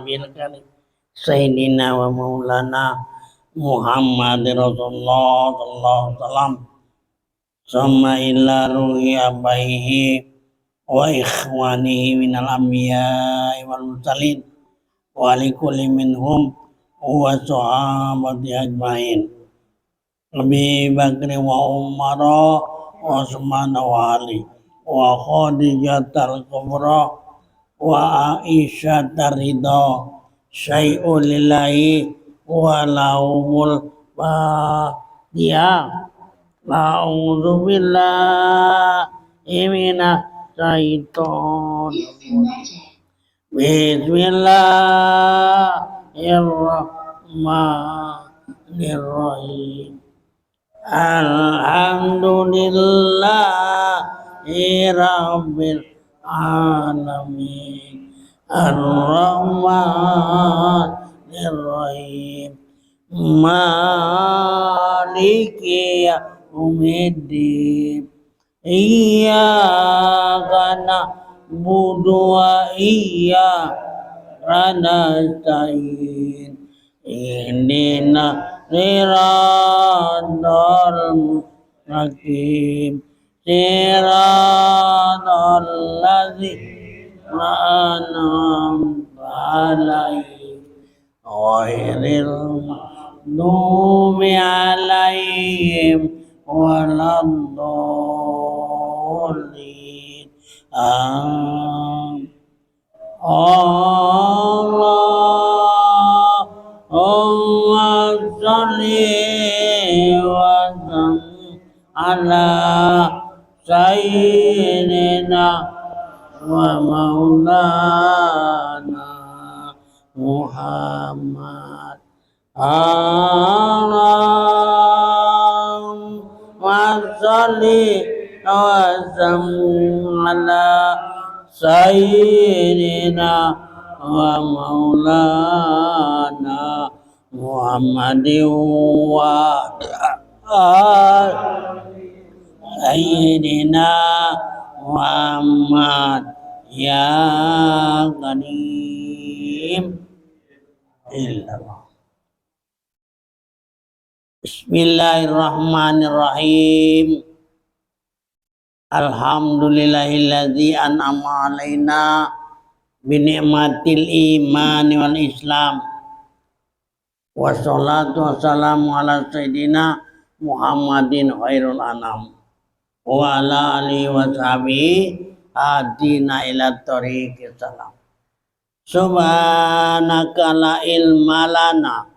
nabiyil karim sayyidina wa maulana Muhammad Rasulullah sallallahu alaihi wasallam sama ila ruhi abaihi wa ikhwanihi minal anbiya'i wal mursalin wa likulli minhum wa sahabati ajmain Abi Bakri wa Umar wa Utsman wa Ali wa Khadijah al-Kubra wa Aisyah ridha syai'ul lillahi wa lahumul dia A'udzu billahi minasy syaitonir Bismillahirrahmanirrahim Alhamdulillahi rabbil alamin Ar-Rahmanir-Rahim Maliki yaumiddin Iyyaka na'budu wa iyyaka nasta'in Ihdinas siratal mustaqim siratal ladzina an'amta 'alaihim ghairil maghdubi 'alaihim waladdallin Allahumma sholli wa sallim ala sayyidina wa maulana Muhammad Allahumma sholli wa sallim ala sayyidina wa maulana Muhammadin wa sayyidina Muhammad ya Karim illallah. Bismillahirrahmanirrahim. Alhamdulillahilladzi an'ama alaina bi ni'matil imani wal islam. Wassalatu wassalamu ala sayyidina Muhammadin khairul anam wa ala alihi wa sahbihi hadina ila tariqis salam. Subhanaka la ilma lana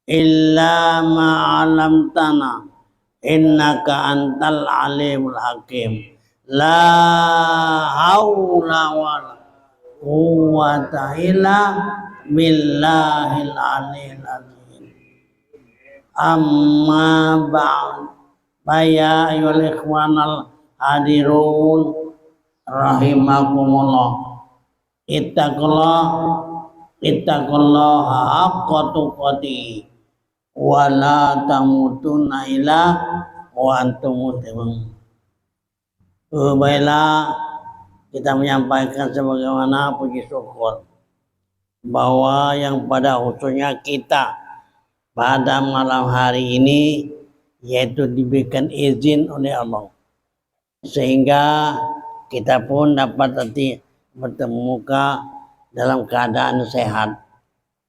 illa ma 'allamtana innaka antal alimul hakim. La haula wala quwwata illa billahil aliyil azim. Amma ba'd. Ya ayyuhal ikhwanal hadirun rahimakumullah. Ittaqullaha haqqa tuqatih wa la tamutunna illa wa antum muslimun. Baiklah, kita menyampaikan sebagaimana puji syukur bahwa yang pada khususnya kita pada malam hari ini yaitu diberikan izin oleh Allah sehingga kita pun dapat nanti bertemu muka dalam keadaan sehat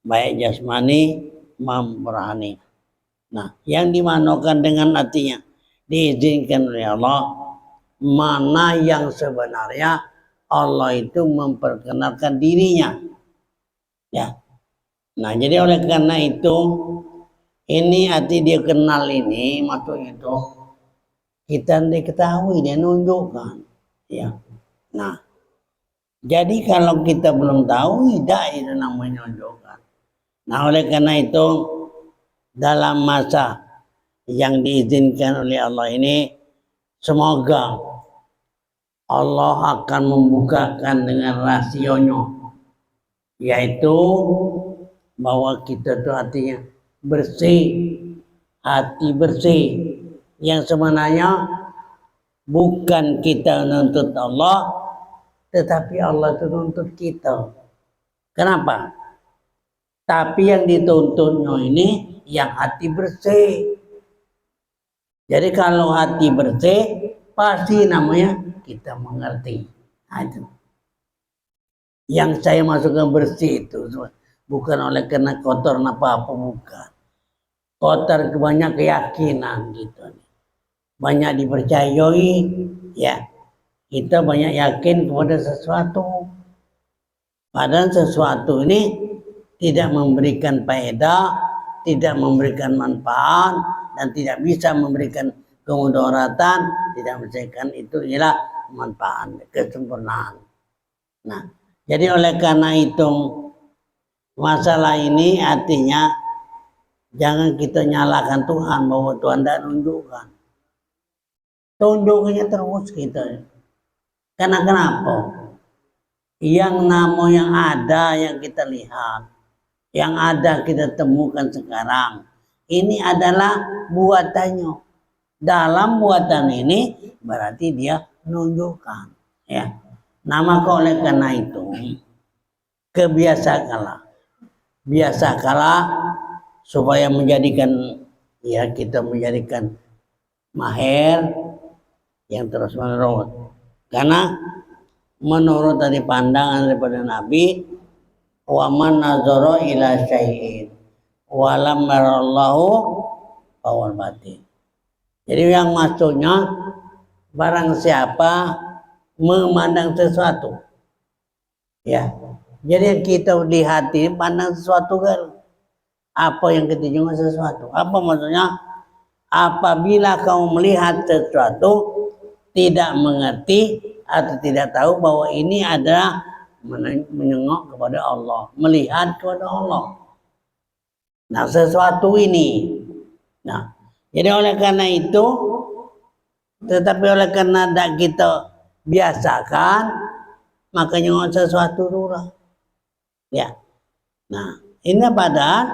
baik jasmani maupun rohani. Nah, yang dimanakan dengan artinya diizinkan oleh Allah, mana yang sebenarnya Allah itu memperkenalkan dirinya. Ya. Nah, jadi oleh karena itu ini arti dia kenal ini maksudnya itu kita diketahui dia nunjukkan. Ya. Nah, jadi kalau kita belum tahu tidak itu namanya nunjukkan. Nah, oleh karena itu dalam masa yang diizinkan oleh Allah ini semoga Allah akan membukakan dengan rasionya, yaitu bahwa kita itu artinya bersih, hati bersih, yang sebenarnya bukan kita menuntut Allah, tetapi Allah itu menuntut kita. Kenapa? Tapi yang dituntutnya ini yang hati bersih. Jadi kalau hati bersih, pasti namanya kita mengerti. Nah, itu. Yang saya masukkan bersih itu bukan oleh karena kotor apa-apa, bukan. Kotor banyak keyakinan gitu. Banyak dipercayai, ya. Kita banyak yakin kepada sesuatu. Padahal sesuatu ini tidak memberikan faedah, tidak memberikan manfaat, dan tidak bisa memberikan kemudaratan, tidak memberikan itu ialah manfaat, kesempurnaan. Nah, jadi oleh karena itu masalah ini artinya jangan kita nyalakan Tuhan bahwa Tuhan tidak menunjukkan. Tunjuknya terus kita. Karena kenapa? Yang nama yang ada yang kita lihat, yang ada kita temukan sekarang, ini adalah buatannya. Dalam buatan ini berarti dia menunjukkan. Ya. Nah, maka oleh karena itu biasakanlah supaya menjadikan ya kita menjadikan mahir yang terus menerus. Karena menurut dari pandangan daripada Nabi, wa man nazara ila syai'in wa lam yarallahu fawal batin. Jadi yang maksudnya barang siapa memandang sesuatu, ya. Jadi kita di hati pandang sesuatu kan, apa yang kita jumpa sesuatu. Apa maksudnya? Apabila kamu melihat sesuatu tidak mengerti atau tidak tahu bahwa ini adalah menengok kepada Allah, melihat kepada Allah. Nah, sesuatu ini. Nah, jadi oleh karena itu, tetapi oleh karena tidak kita biasakan, makanya nengok sesuatu dulu. Ya. Nah, ini padahal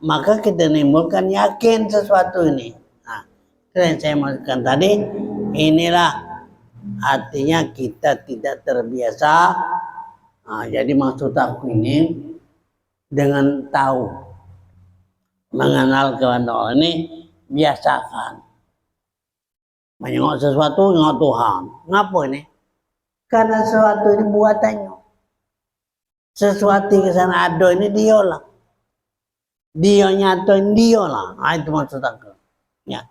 maka kita nimbulkan yakin sesuatu ini. Nah, yang saya maksudkan tadi, inilah artinya kita tidak terbiasa. Nah, jadi maksud aku ini dengan tahu mengenal kepada Allah ini biasakan. Menengok sesuatu, nengok Tuhan. Kenapa ini? Karena sesuatu ini buatannya. Sesuatu yang sana ada ini dia lah. Dia nyatoin dia lah. Nah, itu maksud aku. Ya.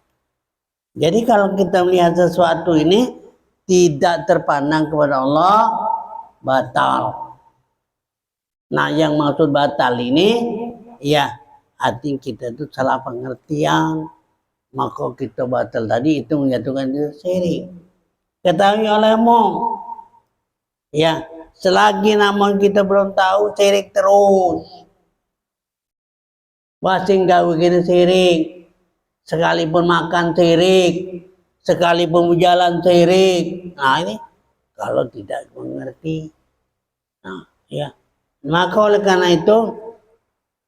Jadi kalau kita melihat sesuatu ini tidak terpandang kepada Allah, batal. Nah, yang maksud batal ini, ya, arti kita itu salah pengertian. Maka kita batal tadi itu menjatuhkan diri syirik. Ketahui olehmu, ya, selagi namun kita belum tahu syirik terus. Masih gawe kita syirik. Sekalipun makan syirik, sekalipun berjalan syirik. Nah, ini kalau tidak mengerti. Nah, ya. Maka oleh karena itu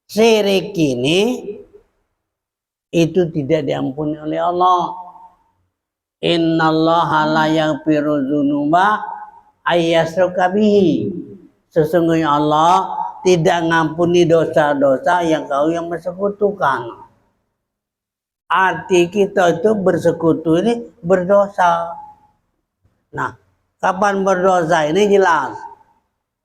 syirik ini itu tidak diampuni oleh Allah. Innallaha la yaghfiru dzunuba ayyasyraka bihi. Sesungguhnya Allah tidak ngampuni dosa-dosa yang kau yang bersekutukan. Arti kita itu bersekutu ini berdosa. Nah, kapan berdosa ini jelas.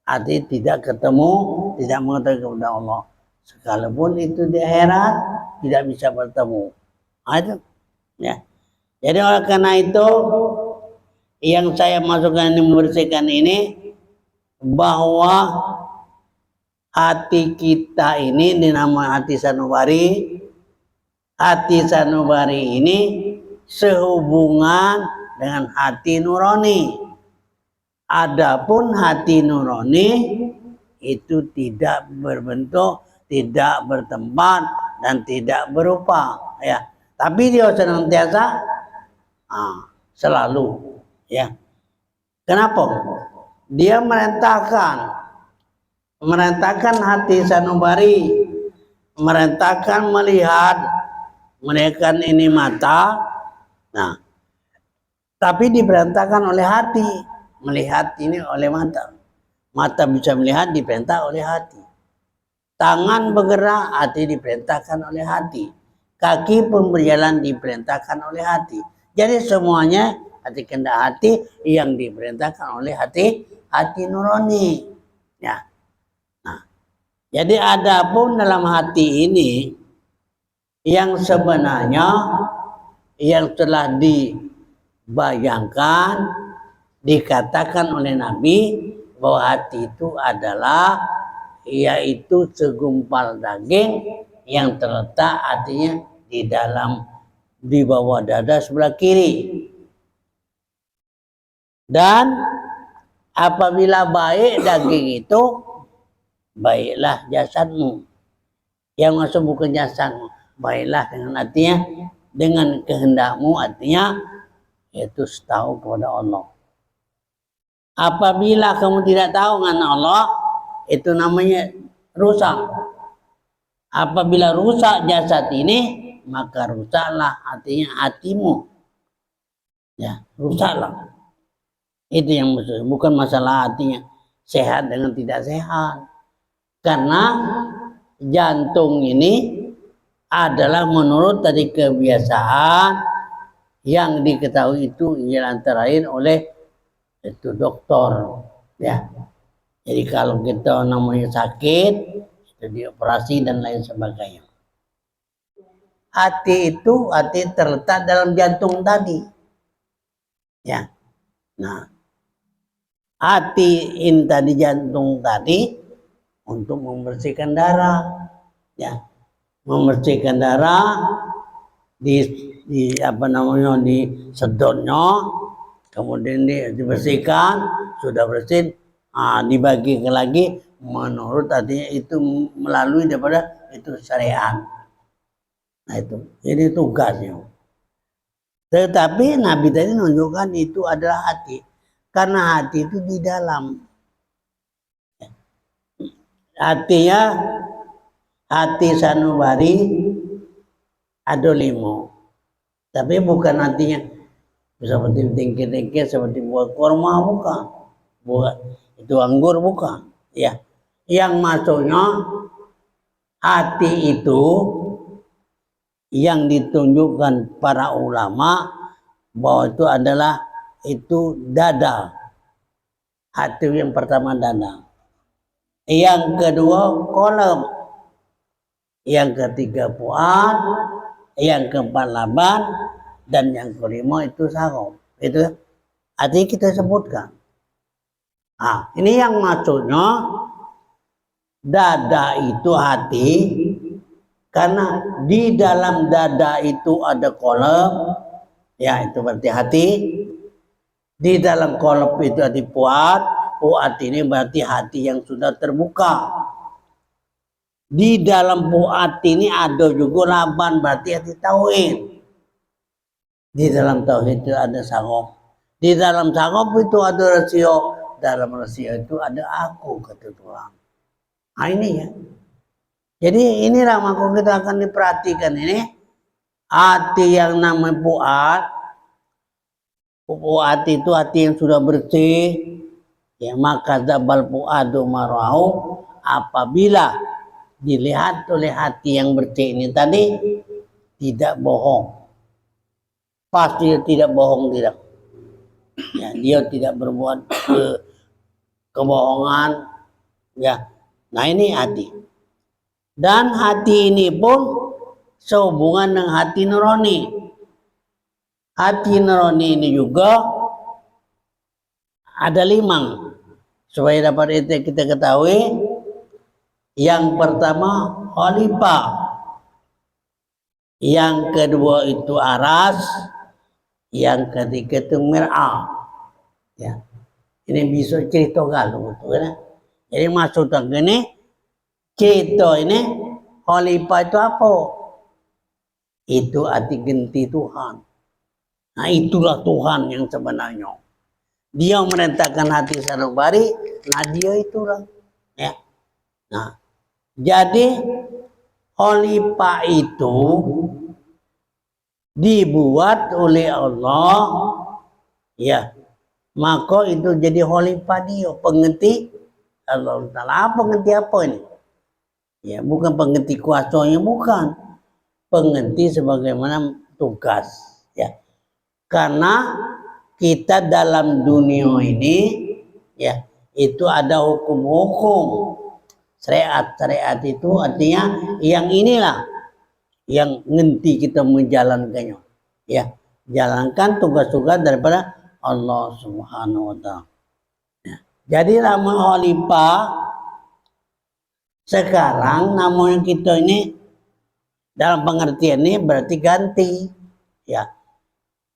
Arti tidak ketemu, tidak mengetahui kepada Allah. Sekalipun itu di akhirat tidak bisa bertemu. Itu, ya. Jadi oleh karena itu yang saya masukkan ini membersihkan ini bahwa hati kita ini dinamakan hati sanubari. Hati sanubari ini sehubungan dengan hati nurani. Adapun hati nurani itu tidak berbentuk, tidak bertempat dan tidak berupa, ya. Tapi dia senantiasa selalu, ya. Kenapa? Dia merentahkan hati sanubari, merentahkan melihat, menekan ini mata. Nah, tapi diperintahkan oleh hati, melihat ini oleh mata. Mata bisa melihat, diperintah oleh hati. Tangan bergerak, hati diperintahkan oleh hati. Kaki pun berjalan diperintahkan oleh hati. Jadi semuanya hati kehendak hati yang diperintahkan oleh hati nurani. Ya. Nah, jadi adapun dalam hati ini yang sebenarnya yang telah dibayangkan, dikatakan oleh Nabi bahwa hati itu adalah yaitu segumpal daging yang terletak artinya di bawah dada sebelah kiri. Dan apabila baik daging itu, baiklah jasadmu. Yang masuk bukan jasadmu, baiklah dengan artinya dengan kehendakmu, artinya yaitu tahu kepada Allah. Apabila kamu tidak tahu dengan Allah, itu namanya rusak. Apabila rusak jasad ini, maka rusaklah artinya hatimu. Ya, rusaklah. Itu yang maksud, bukan masalah hatinya sehat dengan tidak sehat. Karena jantung ini adalah menurut tadi kebiasaan yang diketahui itu antara lain oleh itu dokter, ya. Jadi kalau kita namanya sakit, itu dioperasi dan lain sebagainya. Hati terletak dalam jantung tadi, ya. Nah, hati ini tadi jantung tadi untuk membersihkan darah, ya, membersihkan darah di sedotnya, kemudian dibersihkan, sudah bersih, dibagi lagi menurut artinya itu melalui daripada itu syariat. Nah itu, ini tugasnya. Tetapi Nabi tadi menunjukkan itu adalah hati, karena hati itu di dalam. Artinya hati sanubari ada 5, tapi bukan artinya seperti tingkir-tingkir seperti buah kurma, bukan. Buat itu anggur, bukan. Ya, yang maksudnya hati itu yang ditunjukkan para ulama bahwa itu adalah itu dada. Hati yang pertama dada. Yang kedua kolom. Yang ketiga fuad. Yang keempat laban. Dan yang kelima itu saraf. Itu artinya kita sebutkan. Ini yang maksudnya dada itu hati, karena di dalam dada itu ada kolom, ya itu berarti hati. Di dalam kolom itu ada fuad, fuad ini berarti hati yang sudah terbuka. Di dalam fuad ini ada juga laban, berarti hati tauhid. Di dalam tauhid itu ada saraf. Di dalam saraf itu ada rasio. Dalam rasio itu ada aku, kata Tuhan. Ini ya. Jadi inilah maka kita akan diperhatikan ini. Hati yang namanya fuad. Fuad itu hati yang sudah bersih. Ya, maka zabal fuadu marau. Apabila dilihat oleh hati yang bersih ini tadi, tidak bohong. Pasti tidak bohong, tidak. Ya, dia tidak berbuat kebohongan, ya. Nah ini hati. Dan hati ini pun sehubungan dengan hati nurani. Hati nurani ini juga ada 5. Supaya dapat itu kita ketahui. Yang pertama khalifah. Yang kedua itu aras. Yang ketiga itu mir'ah. Ya. Ini bisa cerita galau betul kan? Jadi maksudnya gini, cerita ini khalifah itu apa? Itu arti ganti Tuhan. Nah itulah Tuhan yang sebenarnya. Dia merintahkan hati sanubari, nah dia itulah. Ya. Nah, jadi khalifah itu dibuat oleh Allah, ya. Maka itu jadi khalifah dia, pengganti Allah Ta'ala. Pengganti apa ini? Ya, bukan pengganti kuasanya, bukan. Pengganti sebagaimana tugas, ya. Karena kita dalam dunia ini, ya, itu ada hukum-hukum. Syariat itu artinya yang inilah yang nanti kita menjalankannya, ya. Jalankan tugas-tugas daripada Allah Subhanahu wa taala. Ya. Jadi nama khalifah sekarang namanya kita ini dalam pengertian ini berarti ganti, ya.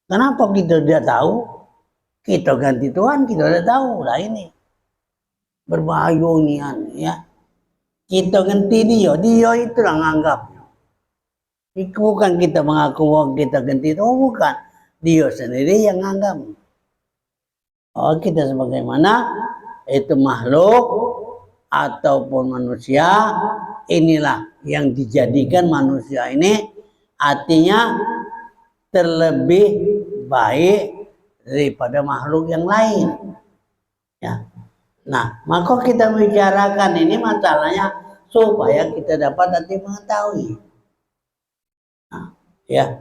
Kenapa kita tidak tahu? Kita ganti Tuhan, kita tidak tahu. Lah ini berbahaya nian, ya. Kita ganti dia itu yang anggapnya. Bukan kita mengaku bahwa kita ganti itu, bukan. Dia sendiri yang anggap. Oh, kita sebagaimana itu makhluk ataupun manusia, inilah yang dijadikan manusia ini artinya terlebih baik daripada makhluk yang lain, ya. Nah, maka kita bicarakan ini masalahnya supaya kita dapat nanti mengetahui. Nah, ya.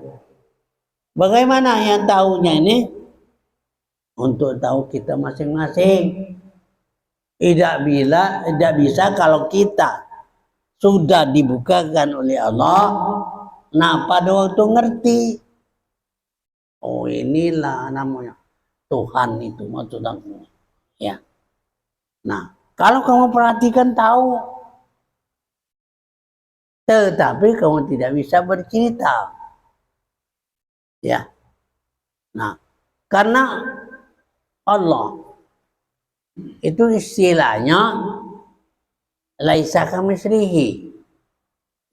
Bagaimana yang tahunya ini? Untuk tahu kita masing-masing. Tidak bisa kalau kita sudah dibukakan oleh Allah, nah pada waktu ngerti, oh inilah namanya Tuhan itu maksudnya, ya. Nah, kalau kamu perhatikan tahu, tetapi kamu tidak bisa bercerita, ya. Nah, karena Allah itu istilahnya laisa kamitslihi,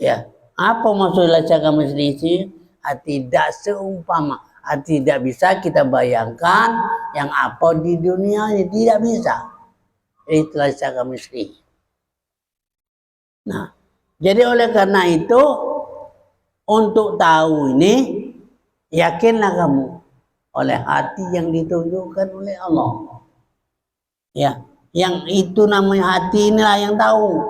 ya. Apa maksud laisa kamitslihi? Tidak seumpama, tidak bisa kita bayangkan yang apa di dunia ini, tidak bisa. Itu laisa kamitslihi. Nah, jadi oleh karena itu untuk tahu ini yakinlah kamu oleh hati yang ditunjukkan oleh Allah. Ya, yang itu namanya hati inilah yang tahu.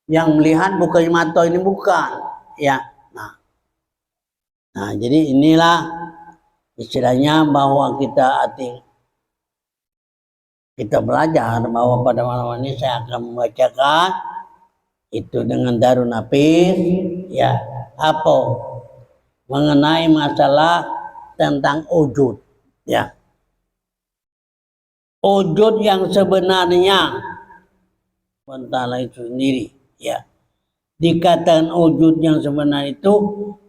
Yang melihat bukan mata ini, bukan, ya. Nah, jadi inilah istilahnya bahwa kita belajar bahwa pada malam ini saya akan membacakan itu dengan Darun Nafis, ya, apa mengenai masalah tentang wujud, ya. Wujud yang sebenarnya Allah itu sendiri, ya. Dikatakan wujud yang sebenarnya itu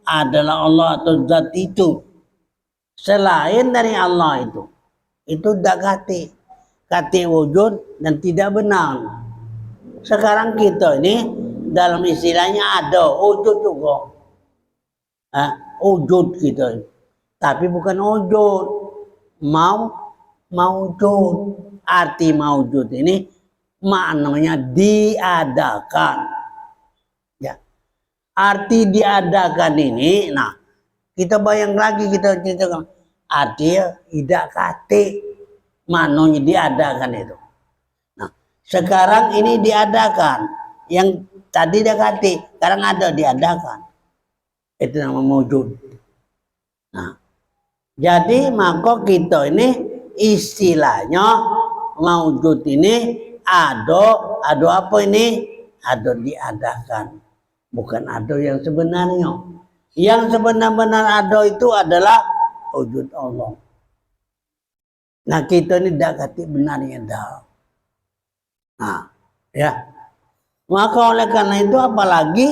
adalah Allah atau zat itu. Selain dari Allah itu tidak kati wujud dan tidak benar. Sekarang kita ini dalam istilahnya ada wujud juga, wujud gitu, tapi bukan wujud, maujud. Arti maujud ini maknanya diadakan, ya. Arti diadakan ini, nah kita bayang lagi, kita ceritakan artinya tidak kati, maknanya diadakan itu. Nah, sekarang ini diadakan, yang tadi tidak kati, sekarang ada diadakan, itu nama maujud. Nah, jadi maka kita ini istilahnya maujud ini ada apa ini? Ada diadakan, bukan ada yang sebenarnya. Yang sebenar-benar ada itu adalah wujud Allah. Nah, kita ini tidak kati benarnya dah. Nah, ya. Maka oleh karena itu apalagi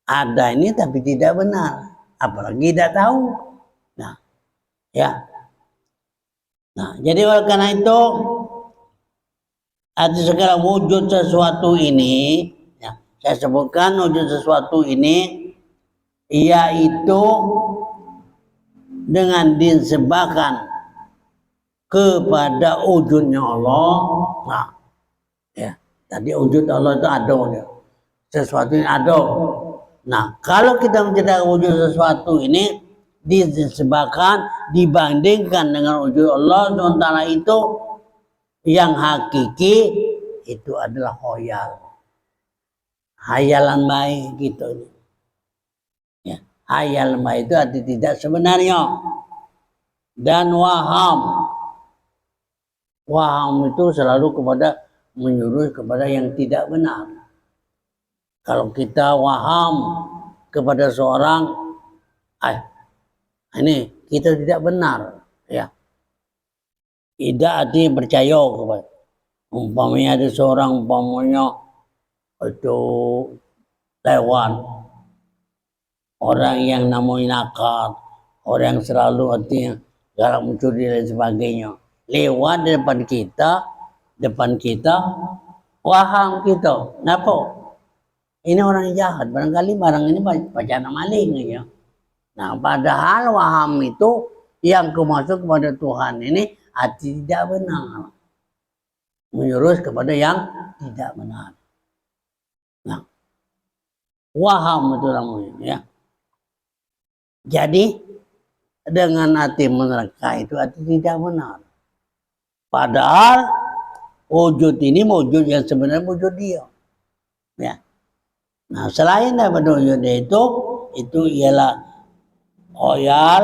ada ini tapi tidak benar, apalagi tidak tahu. Nah, ya. Nah, jadi oleh karena itu ada segala wujud sesuatu ini, ya, saya sebutkan wujud sesuatu ini yaitu dengan disembahkan kepada wujudnya Allah. Nah, ya, tadi wujud Allah itu ada, ya. Sesuatu yang ada. Nah, kalau kita menceritakan wujud sesuatu ini disebabkan dibandingkan dengan wujud Allah, sementara itu yang hakiki itu adalah khoyal. hayalan baik gitu. Ya, hayalan baik itu arti tidak sebenarnya. Dan waham itu selalu menyuruh kepada yang tidak benar. Kalau kita waham kepada seorang, ini kita tidak benar, ya. Tidak artinya percaya kepada. Umpamanya ada seorang itu lewat, orang yang namanya nakal, orang yang selalu artinya galak mencuri dan sebagainya, lewat di depan kita, waham kita, kenapa? Ini orang jahat, barangkali barang ini bacaan maling ya. Nah, padahal waham itu yang kemasuk kepada Tuhan ini arti tidak benar, menyuruh kepada yang tidak benar. Nah, waham itu namanya ya. Jadi dengan arti menerka itu arti tidak benar. Padahal wujud ini wujud yang sebenarnya wujud dia. Ya. Nah, selain daripada wujud itu ialah khoyal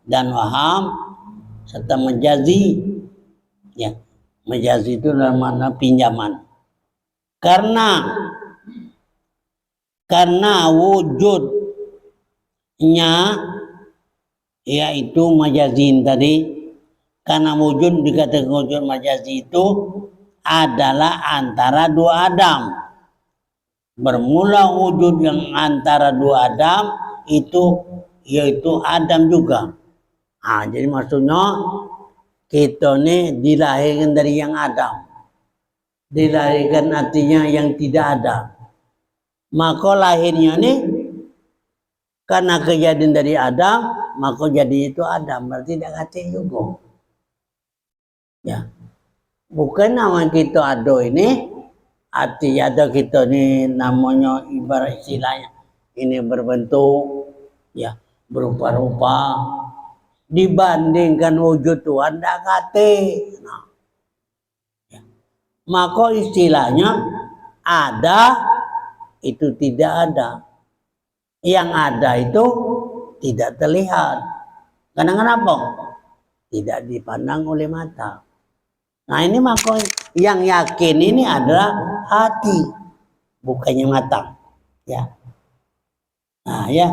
dan waham serta majazi. Ya. Majazi itu dalam makna pinjaman. Karena wujudnya yaitu majazin tadi, karena wujud dikatakan wujud majazi itu adalah antara dua Adam. Bermula wujud yang antara dua Adam itu yaitu Adam juga. Nah, jadi maksudnya kita ini dilahirkan dari yang Adam. Dilahirkan artinya yang tidak ada. Maka lahirnya ini karena kejadian dari Adam, maka jadi itu Adam. Berarti tidak kata juga. Ya. Bukan nama kita ada ini, arti ada kita ini namanya ibarat istilahnya. Ini berbentuk, ya, berupa-rupa. Dibandingkan wujud Tuhan, tidak kata. Nah. Maka istilahnya ada itu tidak ada. Yang ada itu tidak terlihat. Karena kenapa? Tidak dipandang oleh mata. Nah, ini maka yang yakin ini adalah hati, bukannya mata. Ya. Nah, ya.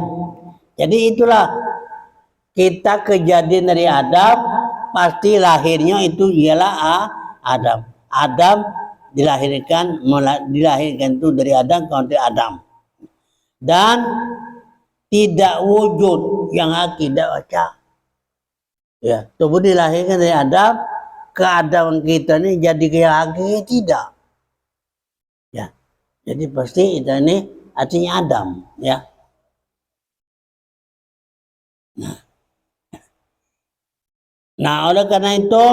Jadi itulah kita kejadian dari Adam, pasti lahirnya itu ialah Adam. Adam dilahirkan itu dari Adam ke Adam. Dan tidak wujud yang tidak baca. Ya, tubuh dilahirkan dari Adam, keadaan kita ini jadi kayak hakiki tidak. Ya. Jadi pasti kita ini artinya Adam, ya. Nah, oleh karena itu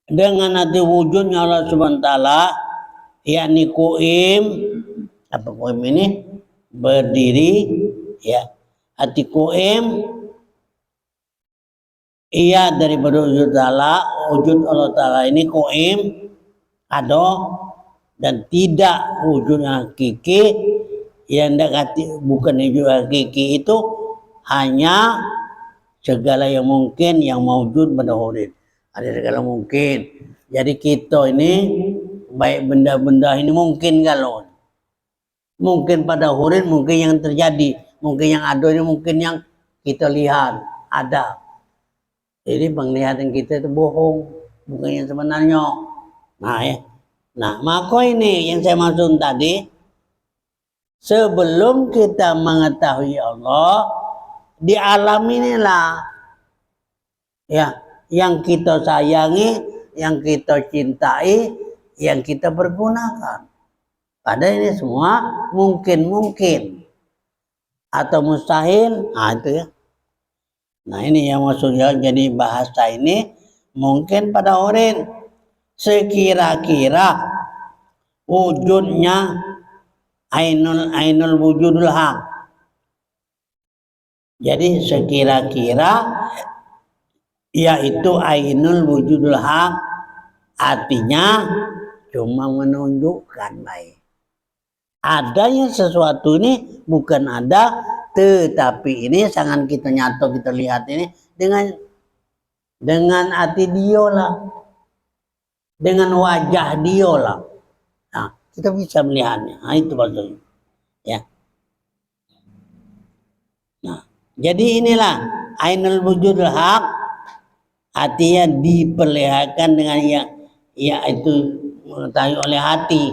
dengan arti wujudnya Allah Subhanahu wa taala, yakni qaim, apa qaim ini? Berdiri, ya. Arti qaim iya daripada wujud Allah taala ini qaim ada dan tidak wujud hakiki, yang bukan wujud hakiki itu hanya segala yang mungkin yang mewujud pada hurin. Ada segala mungkin. Jadi kita ini baik benda-benda ini mungkin kalau mungkin pada hurin, mungkin yang terjadi, mungkin yang ada ini mungkin yang kita lihat ada. Jadi penglihatan kita itu bohong, bukan yang sebenarnya. Nah, ya. Nah, maka ini yang saya maksud tadi, sebelum kita mengetahui Allah, di alam inilah ya yang kita sayangi, yang kita cintai, yang kita pergunakan. Padahal ini semua mungkin atau mustahil. Nah, itu ya. Nah, ini yang maksudnya, jadi bahasa ini mungkin pada orang sekira-kira wujudnya ainul wujudul haq. Jadi sekira-kira yaitu ainul wujudul haq, artinya cuma menunjukkan baik. adanya sesuatu ini bukan ada, tetapi ini sangat kita nyata, kita lihat ini dengan hati dia lah, dengan wajah dia lah. Nah, kita bisa melihatnya. Nah, itu maksudnya. Ya. Nah, jadi inilah ainul wujudul haq, artinya diperlihatkan dengan yang itu mengetahui oleh hati.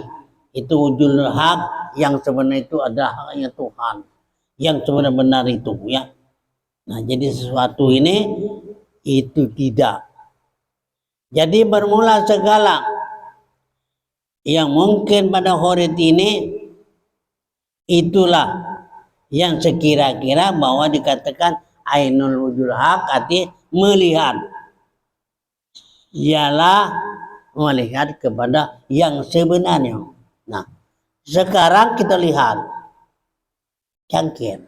Itu wujudul haq yang sebenarnya itu adalah haknya Tuhan, yang sebenar-benar itu ya. Nah, jadi sesuatu ini itu tidak. Jadi bermula segala yang mungkin pada horit ini, itulah yang sekira-kira bahwa dikatakan ainul wujudul haq, arti melihat, ialah melihat kepada yang sebenarnya. Nah, sekarang kita lihat cangkir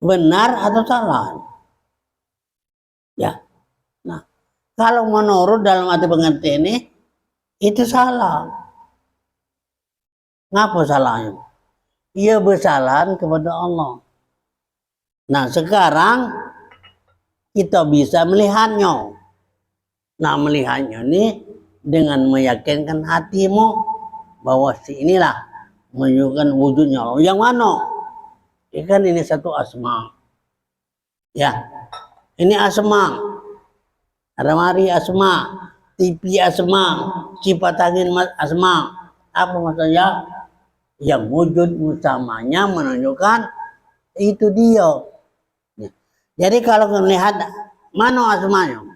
benar atau salah ya. Nah, kalau menurut dalam arti pengertian ini itu salah. Ngapa salahnya? Ia bersalahan kepada Allah. Nah, sekarang kita bisa melihatnya. Nah, melihatnya ini dengan meyakinkan hatimu bahwa si inilah menunjukkan wujudnya Allah. Yang mana? Ya kan ini satu asma. Ya, ini asma. Ramari asma, TV asma, sifat angin asma. Apa maksudnya? Yang wujud utamanya menunjukkan itu dia. Ya. Jadi kalau melihat mana asmanya?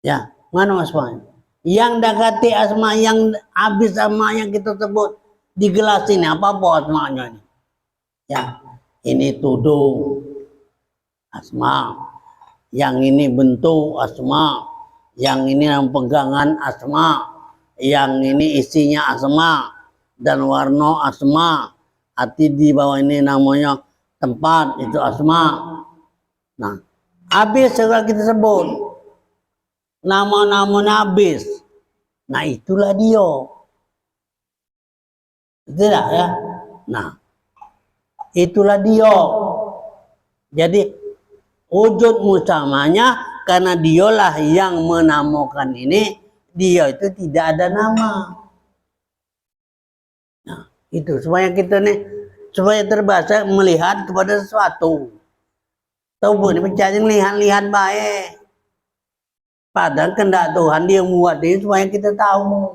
Ya, mana asmanya? Yang dekati asma, yang habis asma yang kita sebut di gelas ini, apa asmanya ini? Ya, ini tudung asma, yang ini bentuk asma, yang ini pegangan asma, yang ini isinya asma dan warna asma, arti di bawah ini namanya tempat, itu asma. Nah, habis segala kita sebut nama-namanya habis. Nah, itulah dia. Tidak ya? Nah, itulah dia. Jadi wujud utamanya karena dialah yang menamakan ini, dia itu tidak ada nama. Nah, itu supaya kita nih, supaya terbiasa melihat kepada sesuatu. Tahu bu, ini mencari lihat-lihat baik. Padahal kehendak Tuhan dia buat ini supaya kita tahu.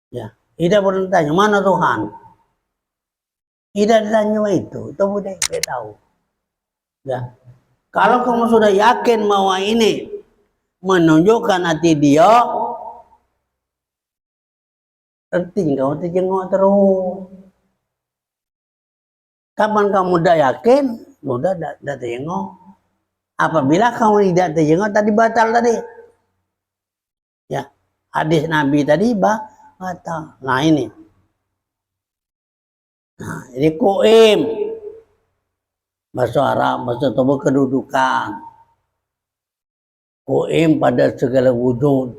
Ya, tidak perlu tanya mana Tuhan. Tidak ditanya itu boleh kita tahu. Ya. Kalau kamu sudah yakin bahwa ini menunjukkan hati dia, tinggal terjenguk terus. Kapan kamu udah yakin, udah terjenguk. Apabila kamu tidak terjenguk, tadi batal tadi. Ya, hadis Nabi tadi batal. Nah ini. Nah, ini qaim. Bahasa Arab, bahasa Toba kedudukan. Qaim pada segala wujud,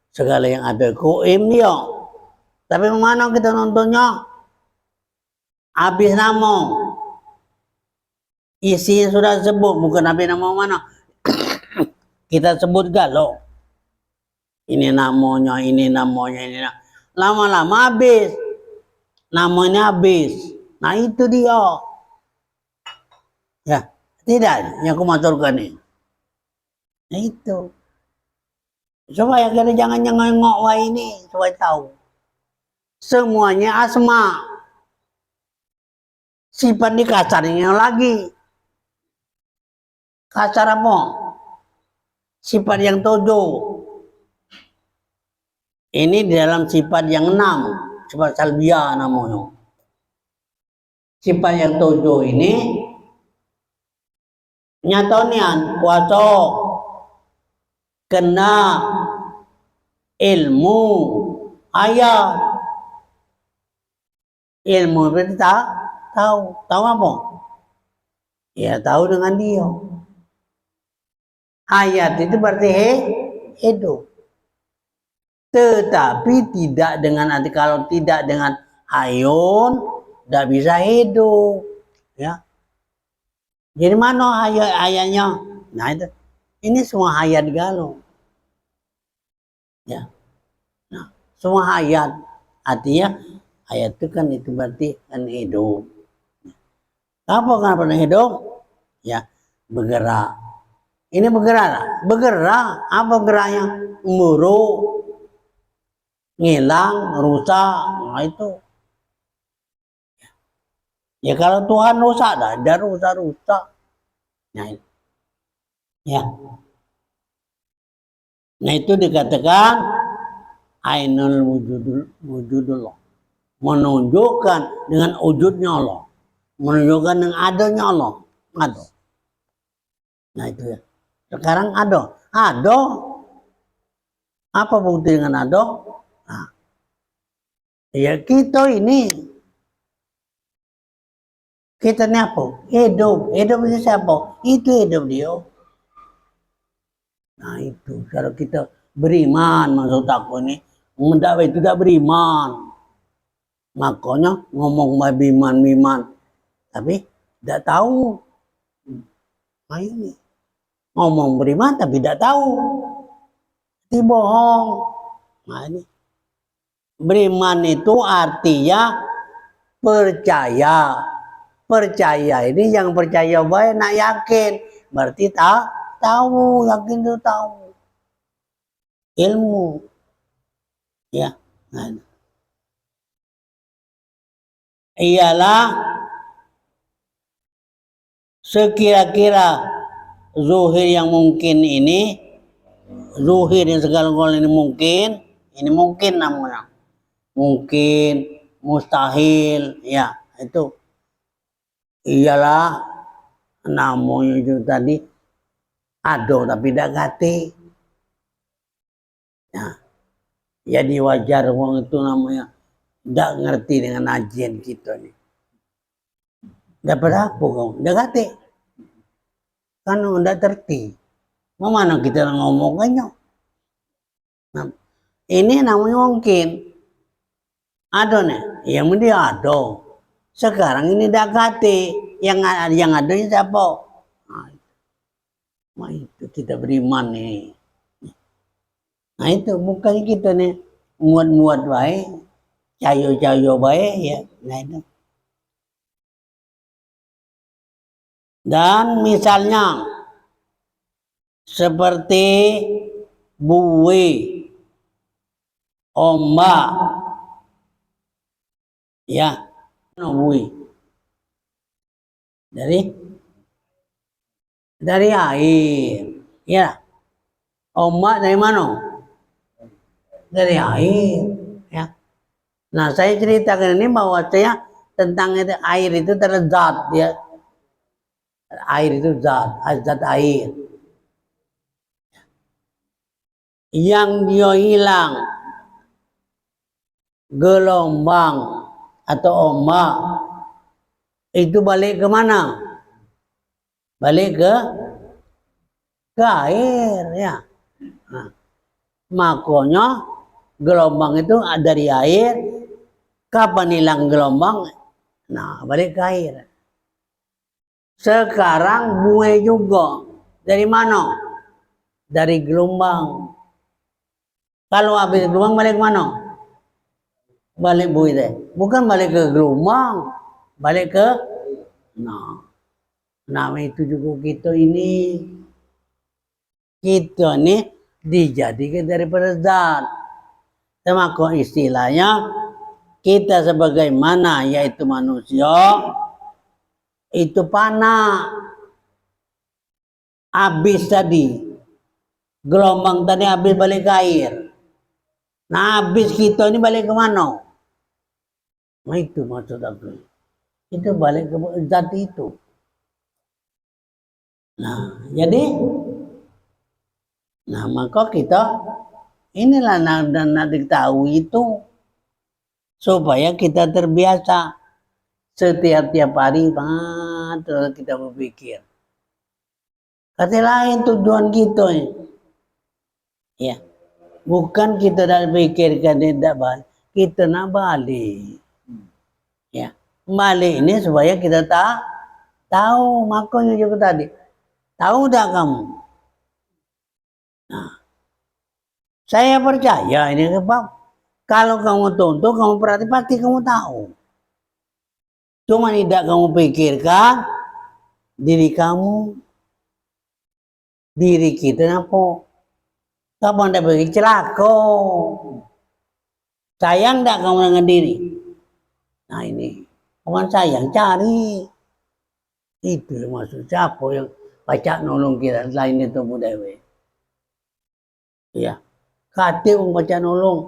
segala yang ada. Qaim dia. Tapi mana kita nontonnya? Habis nama. Isinya sudah sebut, bukan habis nama mana. Kita sebut galau. Ini namanya, ini namanya, ini namanya. Lama-lama habis. Namanya habis. Nah itu dia. Ya, tidak yang aku maturkan ini. Nah itu. Supaya kita jangan ngengok wah ini, supaya tahu. Semuanya asma. Sifat di kasarnya lagi. Kasar apa? Sifat yang 7. Ini di dalam sifat yang 6. Sifat salbiah namanya. Sifat yang 7 ini nyatanya kuasa kena ilmu ayat. Ilmu berarti tahu apa? Ya tahu dengan dia. Ayat itu berarti hidup. Tetapi tidak dengan arti, kalau tidak dengan hayun tidak bisa hidup, ya. Jadi mana hayatnya? Nah itu, ini semua hayat galau, ya. Nah, semua hayat, artinya hayat itu kan itu berarti kan hidup. Apa kan pernah hidup? Ya, bergerak. Ini bergerak, bergerak. Apa geraknya? Muruk, ngilang, rusak. Nah itu. Ya kalau Tuhan rusak, ada rusak. Nah, ya. Nah itu dikatakan ainul wujudullah. Menunjukkan dengan wujudnya Allah. Menunjukkan dengan adanya Allah. Ada. Nah itu ya. Sekarang ada. Ada. Apa bukti dengan ada? Nah, ya kita ini. Kita ini apa? Hidup. Hidup itu siapa? Itu hidup dia. Nah itu. Kalau kita beriman, maksud aku ini. Mendakwa itu tidak beriman. Makanya ngomong biman. Tapi tidak tahu. Nah ini. Ngomong beriman tapi tidak tahu. Itu bohong. Nah ini. Beriman itu artinya percaya. Percaya ini yang percaya baik nak yakin. Berarti tahu, yakin itu tahu. Ilmu. Ya. Nah. Ialah sekira-kira zuhir yang mungkin ini, zuhir yang segala-galanya ini mungkin namanya. Mungkin, mustahil, ya itu. Ialah namanya itu tadi ada tapi tidak gati. Nah, jadi wajar wong itu namanya tidak ngerti dengan ajian kita nih. Dapat apa kau? Tidak gati. Kan tidak terti. Mau mana kita ngomongnya? Nah, ini namanya mungkin. Ada nih, yang dia ada. Sekarang ini tidak gati. Yang ada ini siapa? Nah, itu tidak beriman nih. Nah itu bukan kita nih muat-muat baik, cayo-cayo baik ya. Nah itu. Dan misalnya seperti buwi, ombak, ya, buwi. Dari air, ya. Ombak dari mana? Dari air, ya. Nah saya ceritakan ini bahwa saya tentang itu, air itu terzat, ya. Air itu zat air. Yang dia hilang gelombang atau ombak itu balik ke mana? Balik ke air, ya. Nah, makanya gelombang itu dari air. Kapan hilang gelombang? Nah, balik ke air. Sekarang buih juga. Dari mana? Dari gelombang. Kalau habis gelombang balik ke mana? Balik buih deh. Bukan balik ke gelombang. Balik ke nah itu juga kita ini. Kita ini dijadikan daripada zat. Termasuk istilahnya kita sebagaimana yaitu manusia itu panah habis tadi gelombang tadi habis balik ke air. Nah habis kita ini balik ke mana? Nah itu maksud aku. Itu balik ke zat itu. Nah jadi maka kita inilah nak diketahui itu supaya kita terbiasa setiap hari terus kita berpikir. Kata lain tujuan kita ya. bukan kita dah pikirkan tidak balik, kita nak balik. Ya, balik ini supaya kita tahu, makanya juga tadi. Tahu tak kamu? Nah, saya percaya ini sebab kalau kamu tonton, kamu perhati pasti kamu tahu. Cuma tidak kamu pikirkan diri kamu, diri kita apa? Kamu tidak pergi celaka. Sayang tidak kamu dengan diri? Nah ini, bukan sayang, cari. Itu maksud siapa yang baca nolong kita selain itu budaya. Ya, kata baca nolong.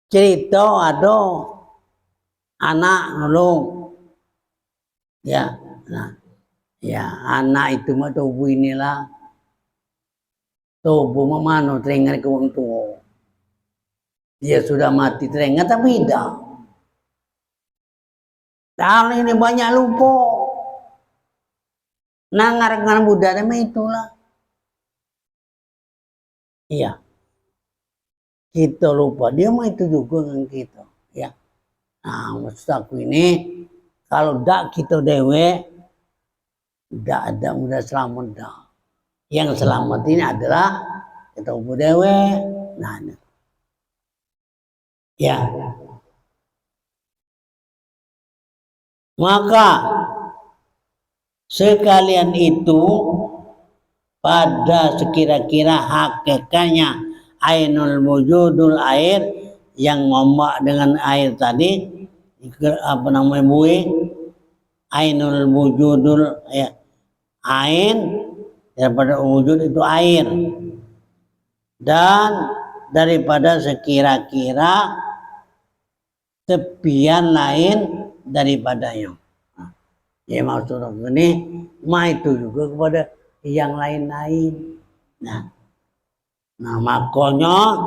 Cerita ada anak nolong. Ya, nah, ya anak itu mah tubuh inilah. Tubuh mana teringat ke orang tua. Dia sudah mati teringat tapi tidak. Kalau ini banyak lupa. Nangar Buddha memang itulah. Iya. Kita lupa. Dia mah itu juga dengan kita. Ya. Nah maksud aku ini. Kalau tidak kita dewe. Tidak ada mudah selamat dah. Yang selamat ini adalah kita dewe. Nah. Ya. Maka sekalian itu pada sekira-kira hakikatnya ainul wujudul air yang ngombak dengan air tadi apa namanya bui ainul wujudul ya ain daripada wujud itu air dan daripada sekira-kira tepian lain daripadanya. Ya maksud ini ma itu juga kepada yang lain-lain. Nah makanya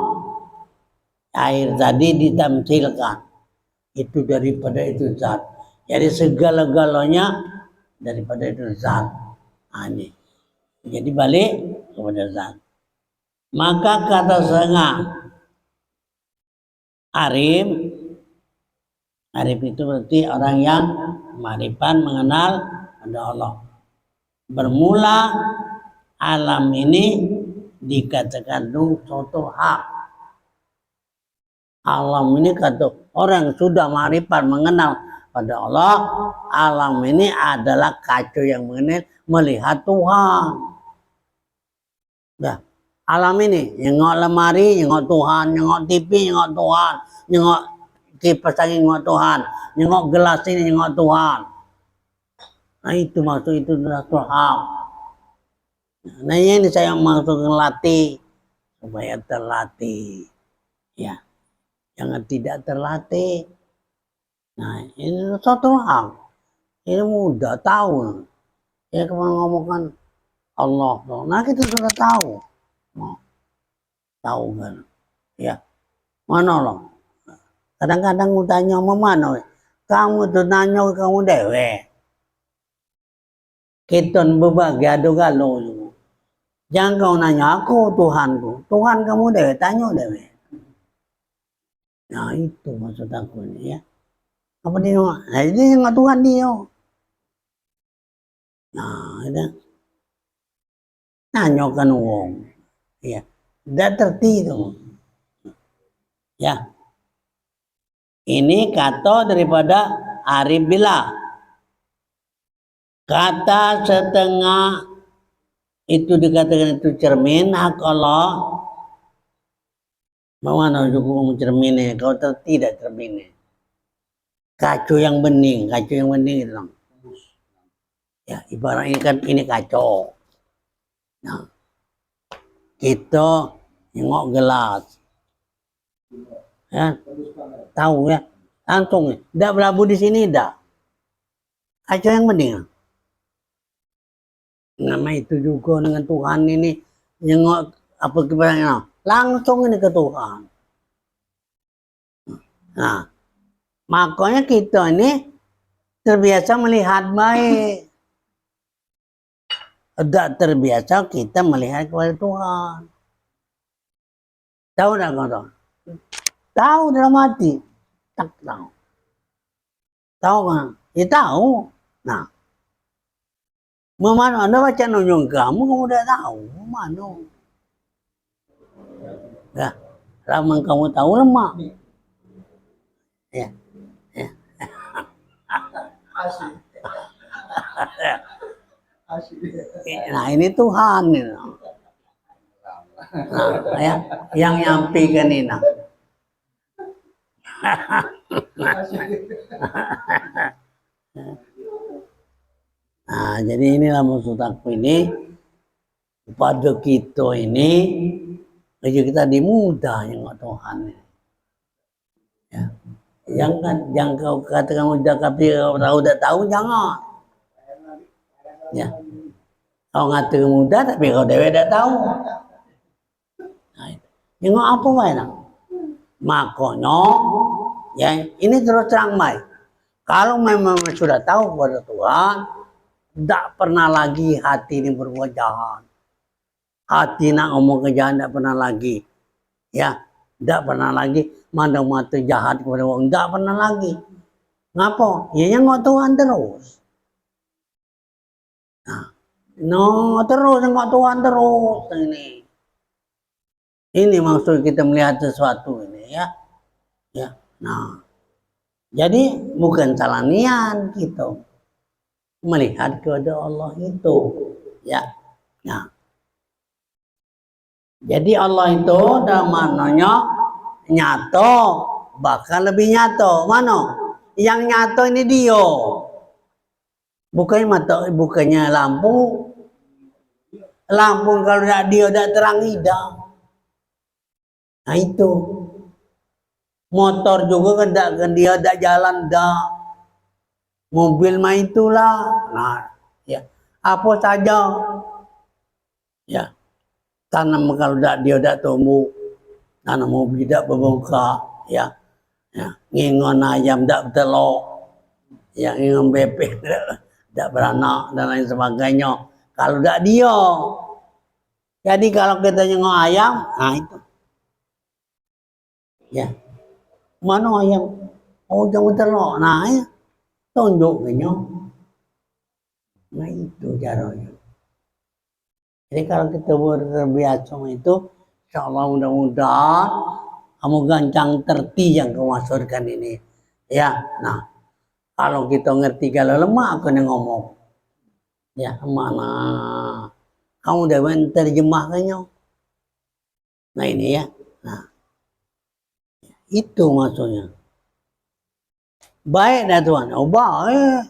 air tadi ditamsilkan itu daripada itu zat. Jadi segala-galanya daripada itu zat. Ini. Jadi balik kepada zat. Maka kata setengah Arif itu berarti orang yang marifan mengenal ada Allah. Bermula alam ini dikatakan suatu hak. Alam ini kata orang sudah marifat mengenal pada Allah. Alam ini adalah kacau yang mengenal melihat Tuhan. Nah, alam ini nyengok lemari, nyengok Tuhan, nyengok TV, nyengok Tuhan, nyengok kipas angin nyengok Tuhan, nyengok gelas ini nyengok Tuhan. Nah itu maksud itu adalah Tuhan. Nah ini saya maksud latih supaya terlatih, ya, jangan tidak terlatih. Nah ini satu hal, ini mudah tahu. Ya kemarin ngomongkan Allah, nah kita sudah tahu, tahu kan? Ya, mana Allah? Kadang-kadang aku tanya mana? Kamu tuh nanya kamu dewe. Kita berbagi adu galau. Jangan kau nanya aku Tuhanku. Tuhan kamu dewe, tanya dewe. Nah itu maksud aku ini ya. Apa dia? Nah ini nggak Tuhan dia. Nah itu. Nanya kan wong. Ya. Tidak tertidur. Ya. Ini kata daripada Arif Billah. Kata setengah itu dikatakan itu cermin hak Allah. Mana juga cerminnya? Kau tidak cerminnya. Kacau yang bening itu. Ya ibarat ini kan ini kacau. Nah, kita nengok gelas. Ya, tahu ya, langsung. Tidak berlabuh di sini dah. Kacau yang bening. Nama itu juga dengan Tuhan ini nengok apa kebanyakan langsung ini ke Tuhan. Nah, makanya kita ini terbiasa melihat baik. Tidak terbiasa kita melihat kepada Tuhan. Tahu tak kau tahu? Tahu dalam hati. Tak tahu. Tahu kan? Ya tahu. Nah. Mana Anda baca nunjuk kamu udah tahu. Mana? Ya. Ramang kamu tahu lemah. Ya. Ya. Nah ini Tuhan ini. Nah, ya, yang nyampaikan ini. Nah, jadi inilah maksud aku ini pada kita ini aja kita dimudah yang Tuhan. Ya. Yang kau katakan mudah tapi kau udah tahu jangan. Ya. Kau ngatur mudah tapi kau udah tahu. Nah, yang apa mainan? Makanya ya ini terus terang mai. Kalau memang sudah tahu kepada Tuhan, tidak pernah lagi hati ini berbuat jahat. Hati nak ngomong kejahat tidak pernah lagi. Ya, tidak pernah lagi mandang mata jahat kepada orang. Tidak pernah lagi. Ngapa? Ya yang nggak Tuhan terus. Nah, no terus nggak Tuhan terus ini. Ini maksud kita melihat sesuatu ini ya. Ya. Nah, jadi bukan salah niat gitu melihat kepada Allah itu, ya. Nah, jadi Allah itu dalam maknanya nyata, bahkan lebih nyata. Mana? Yang nyata ini dia, bukannya mata, bukannya lampu. Lampu kalau tidak dia tidak terang hidang. Nah itu. Motor juga kan dia tidak jalan dah. Mobil mah itulah. Nah, ya. Apa saja. Ya. Tanam kalau tidak dia tidak tumbuh. Tanam mobil tidak berbuka. Ya. Ya. Ngingon ayam tidak bertelur. Ya, ngingon bebek tidak beranak dan lain sebagainya. Kalau tidak dia. Jadi kalau kita ngingon ayam, nah itu. Ya. Mana ayam? Oh, jangan bertelur. Nah, ya. Tunjuknya. Nah itu caranya. Jadi kalau kita berbiasa itu, insya Allah mudah-mudahan kamu gancang terti yang kemasurkan ini. Ya, nah kalau kita ngerti kalau lemah aku yang ngomong. Ya mana? Kamu udah menerjemahkannya. Nah ini ya. Nah itu maksudnya. Baik dah Tuhan. Oh baik.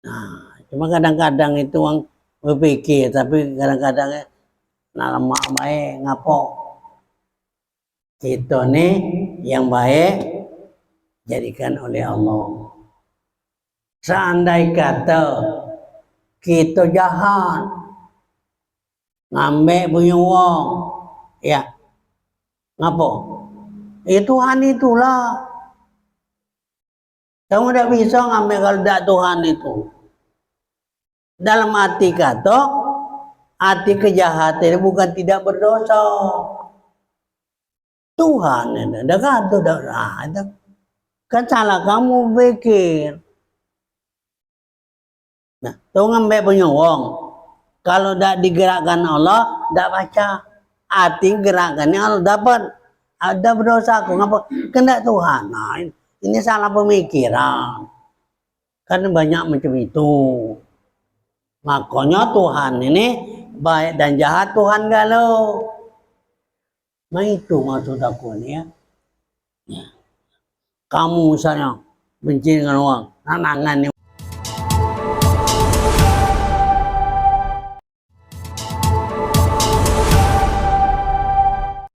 Nah, cuma kadang-kadang itu orang berpikir, tapi kadang-kadang nah lemak baik ngapo kita nih yang baik jadikan oleh Allah. Seandai kata kita jahat ngambil punya uang, ya ngapo? Ya Tuhan itulah. Kamu tidak bisa ngambil kalau tidak Tuhan itu. Dalam arti kata, hati kejahatan bukan tidak berdosa. Tuhan itu, ada kan salah kamu pikir. Nah, tuh ngambil punya uang. Kalau tidak digerakkan Allah, tidak baca. Hati gerakannya Allah dapat. Ada berdosa aku ngapa? Kena Tuhan. Nah, ini salah pemikiran. Kan banyak macam itu. Makanya Tuhan ini baik dan jahat Tuhan galau. Nah itu maksud aku ini ya. Ya. Kamu misalnya benci dengan uang, nangan